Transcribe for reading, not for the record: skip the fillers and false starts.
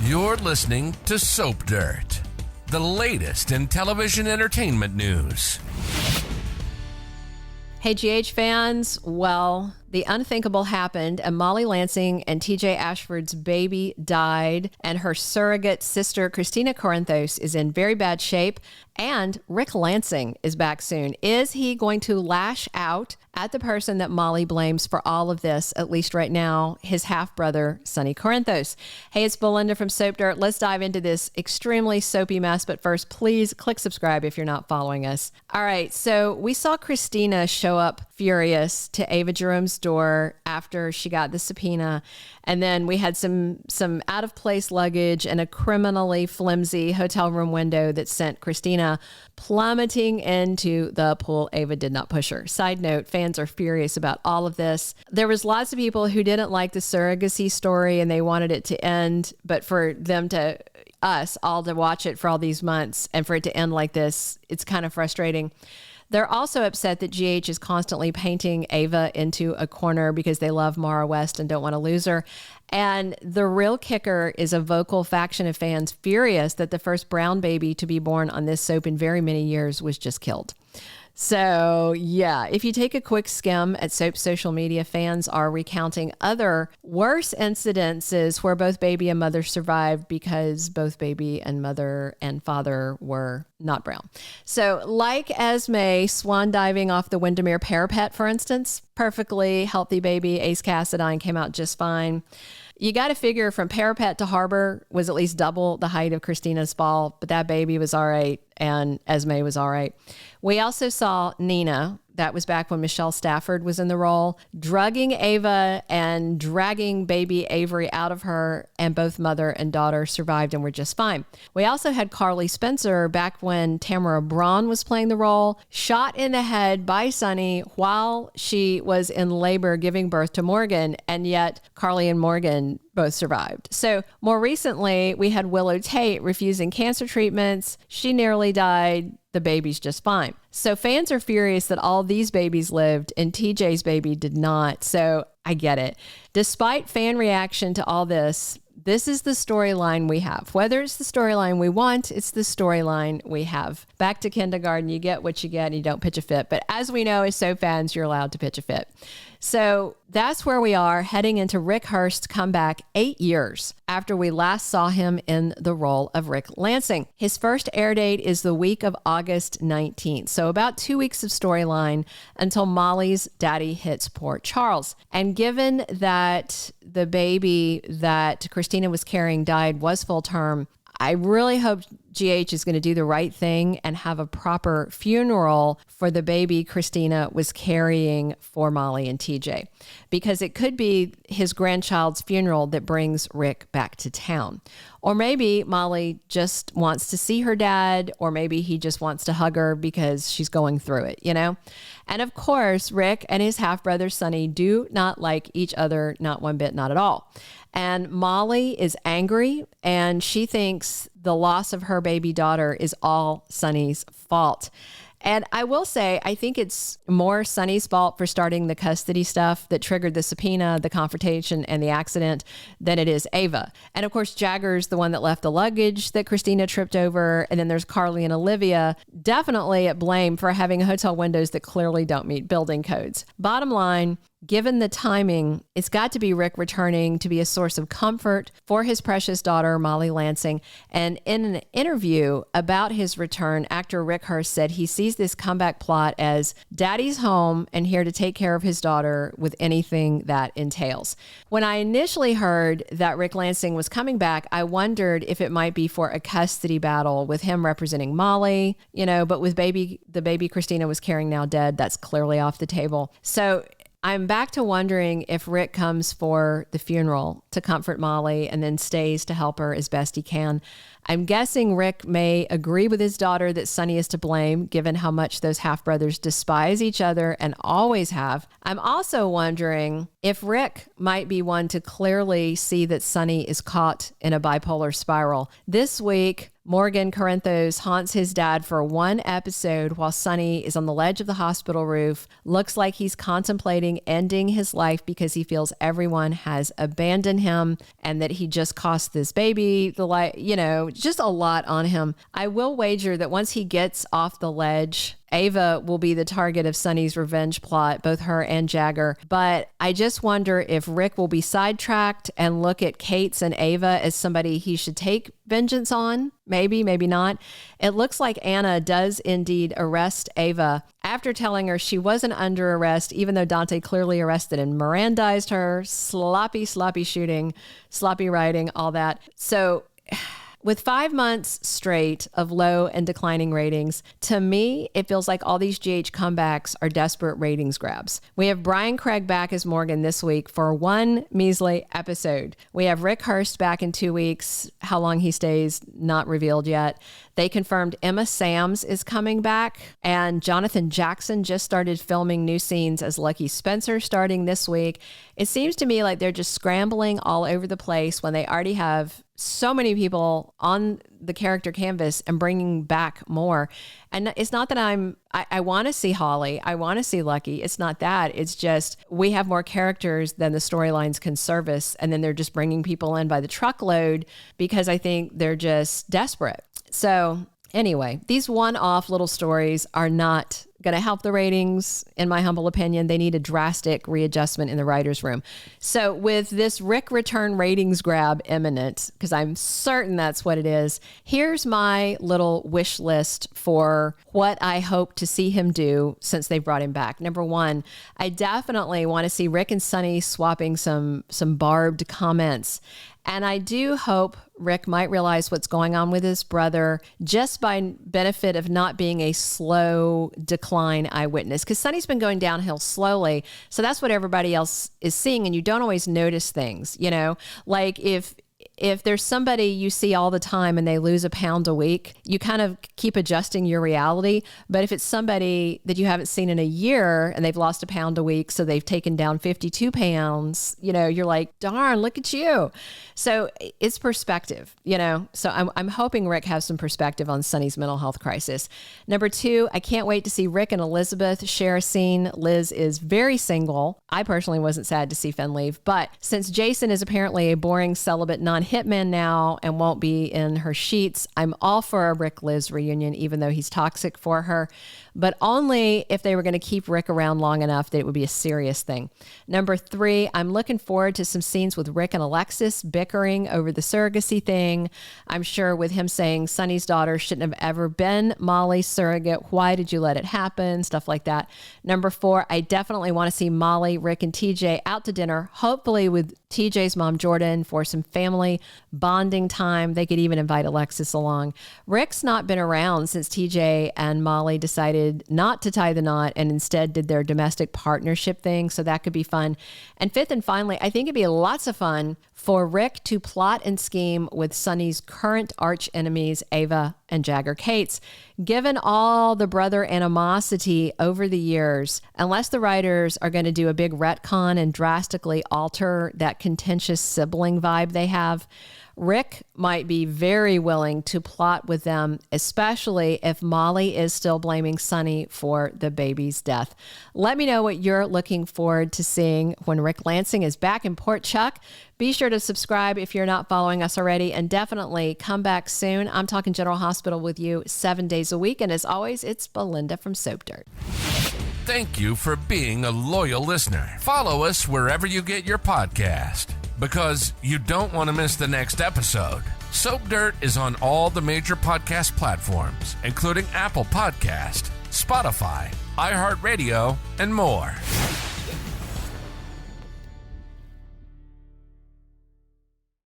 You're listening to Soap Dirt, the latest in television entertainment news. Hey, GH fans. Well, the unthinkable happened, and Molly Lansing and TJ Ashford's baby died, and her surrogate sister, Kristina Corinthos, is in very bad shape, and Ric Lansing is back soon. Is he going to lash out at the person that Molly blames for all of this, at least right now, his half-brother, Sonny Corinthos? Hey, it's Belinda from Soap Dirt. Let's dive into this extremely soapy mess, but first, please click subscribe if you're not following us. All right, so we saw Kristina show up furious to Ava Jerome's door after she got the subpoena, and then we had some out-of-place luggage and a criminally flimsy hotel room window that sent Kristina plummeting into the pool. Ava did not push her. Side note, fans are furious about all of this. There was lots of people who didn't like the surrogacy story and they wanted it to end, but for them to us all to watch it for all these months and for it to end like this, it's kind of frustrating. They're also upset that GH is constantly painting Ava into a corner because they love Maura West and don't want to lose her. And the real kicker is a vocal faction of fans furious that the first brown baby to be born on this soap in very many years was just killed. So, yeah, if you take a quick skim at Soap's social media, fans are recounting other worse incidences where both baby and mother survived because both baby and mother and father were not brown. So, like Esme swan diving off the Windermere parapet, for instance, perfectly healthy baby, Ace Cassadine came out just fine. You got to figure from parapet to harbor was at least double the height of Kristina's fall, but that baby was all right and Esme was all right. We also saw Nina, that was back when Michelle Stafford was in the role, drugging Ava and dragging baby Avery out of her, and both mother and daughter survived and were just fine. We also had Carly Spencer back when Tamara Braun was playing the role, shot in the head by Sonny while she was in labor giving birth to Morgan, and yet Carly and Morgan both survived. So more recently, we had Willow Tate refusing cancer treatments. She nearly died. The baby's just fine. So fans are furious that all these babies lived and TJ's baby did not. So I get it. Despite fan reaction to all this, this is the storyline we have. Whether it's the storyline we want, it's the storyline we have. Back to kindergarten, you get what you get and you don't pitch a fit. But as we know, as soap fans, you're allowed to pitch a fit. So that's where we are heading into Ric Hearst's comeback 8 years after we last saw him in the role of Ric Lansing. His first air date is the week of August 19th. So about 2 weeks of storyline until Molly's daddy hits Port Charles. And given that the baby that Kristina was carrying was full term, I really hope GH is going to do the right thing and have a proper funeral for the baby Kristina was carrying for Molly and TJ, because it could be his grandchild's funeral that brings Ric back to town. Or maybe Molly just wants to see her dad, or maybe he just wants to hug her because she's going through it, you know? And of course, Ric and his half-brother Sonny do not like each other, not one bit, not at all. And Molly is angry, and she thinks the loss of her baby daughter is all Sonny's fault. And I will say, I think it's more Sonny's fault for starting the custody stuff that triggered the subpoena, the confrontation, and the accident than it is Ava. And of course, Jagger's the one that left the luggage that Kristina tripped over. And then there's Carly and Olivia, definitely at blame for having hotel windows that clearly don't meet building codes. Bottom line, given the timing, it's got to be Ric returning to be a source of comfort for his precious daughter, Molly Lansing. And in an interview about his return, actor Ric Hearst said he sees this comeback plot as daddy's home and here to take care of his daughter with anything that entails. When I initially heard that Ric Lansing was coming back, I wondered if it might be for a custody battle with him representing Molly, but with the baby Kristina was carrying now dead, that's clearly off the table. So I'm back to wondering if Ric comes for the funeral to comfort Molly and then stays to help her as best he can. I'm guessing Ric may agree with his daughter that Sonny is to blame, given how much those half-brothers despise each other and always have. I'm also wondering if Ric might be one to clearly see that Sonny is caught in a bipolar spiral. This week, Morgan Corinthos haunts his dad for one episode while Sonny is on the ledge of the hospital roof. Looks like he's contemplating ending his life because he feels everyone has abandoned him and that he just cost this baby the life, just a lot on him. I will wager that once he gets off the ledge, Ava will be the target of Sonny's revenge plot, both her and Jagger. But I just wonder if Ric will be sidetracked and look at Kate's and Ava as somebody he should take vengeance on. Maybe, maybe not. It looks like Anna does indeed arrest Ava after telling her she wasn't under arrest, even though Dante clearly arrested and Mirandized her. Sloppy shooting, sloppy writing, all that. So with 5 months straight of low and declining ratings, to me, it feels like all these GH comebacks are desperate ratings grabs. We have Bryan Craig back as Morgan this week for one measly episode. We have Ric Hearst back in 2 weeks. How long he stays, not revealed yet. They confirmed Emma Samms is coming back, and Jonathan Jackson just started filming new scenes as Lucky Spencer starting this week. It seems to me like they're just scrambling all over the place when they already have so many people on the character canvas and bringing back more. And it's not that I want to see Holly. I want to see Lucky. It's not that. It's just we have more characters than the storylines can service. And then they're just bringing people in by the truckload because I think they're just desperate. So anyway, these one-off little stories are not going to help the ratings, in my humble opinion. They need a drastic readjustment in the writer's room. So with this Ric return ratings grab imminent, because I'm certain that's what it is, here's my little wish list for what I hope to see him do since they brought him back. Number one, I definitely want to see Ric and Sonny swapping some barbed comments. And I do hope Ric might realize what's going on with his brother just by benefit of not being a slow decline eyewitness. Because Sonny's been going downhill slowly. So that's what everybody else is seeing. And you don't always notice things, like if there's somebody you see all the time and they lose a pound a week, you kind of keep adjusting your reality. But if it's somebody that you haven't seen in a year and they've lost a pound a week, so they've taken down 52 pounds, you're like, darn, look at you. So it's perspective, So I'm hoping Ric has some perspective on Sonny's mental health crisis. Number two, I can't wait to see Ric and Elizabeth share a scene. Liz is very single. I personally wasn't sad to see Finn leave, but since Jason is apparently a boring celibate non-hitman now and won't be in her sheets, I'm all for a Ric-Liz reunion, even though he's toxic for her, but only if they were going to keep Ric around long enough that it would be a serious thing. Number three, I'm looking forward to some scenes with Ric and Alexis bickering over the surrogacy thing. I'm sure with him saying Sonny's daughter shouldn't have ever been Molly's surrogate. Why did you let it happen? Stuff like that. Number four, I definitely want to see Molly, Ric, and TJ out to dinner, hopefully with TJ's mom, Jordan, for some family bonding time. They could even invite Alexis along. Ric's not been around since TJ and Molly decided not to tie the knot and instead did their domestic partnership thing. So that could be fun. And fifth and finally, I think it'd be lots of fun for Ric to plot and scheme with Sonny's current arch enemies, Ava and Jagger Cates. Given all the brother animosity over the years, unless the writers are going to do a big retcon and drastically alter that contentious sibling vibe they have, Ric might be very willing to plot with them, especially if Molly is still blaming Sonny for the baby's death. Let me know what you're looking forward to seeing when Ric Lansing is back in Port Chuck. Be sure to subscribe if you're not following us already, and definitely come back soon. I'm talking General Hospital with you 7 days a week. And as always, it's Belinda from Soap Dirt. Thank you for being a loyal listener. Follow us wherever you get your podcast, because you don't want to miss the next episode. Soap Dirt is on all the major podcast platforms, including Apple Podcast, Spotify, iHeartRadio, and more.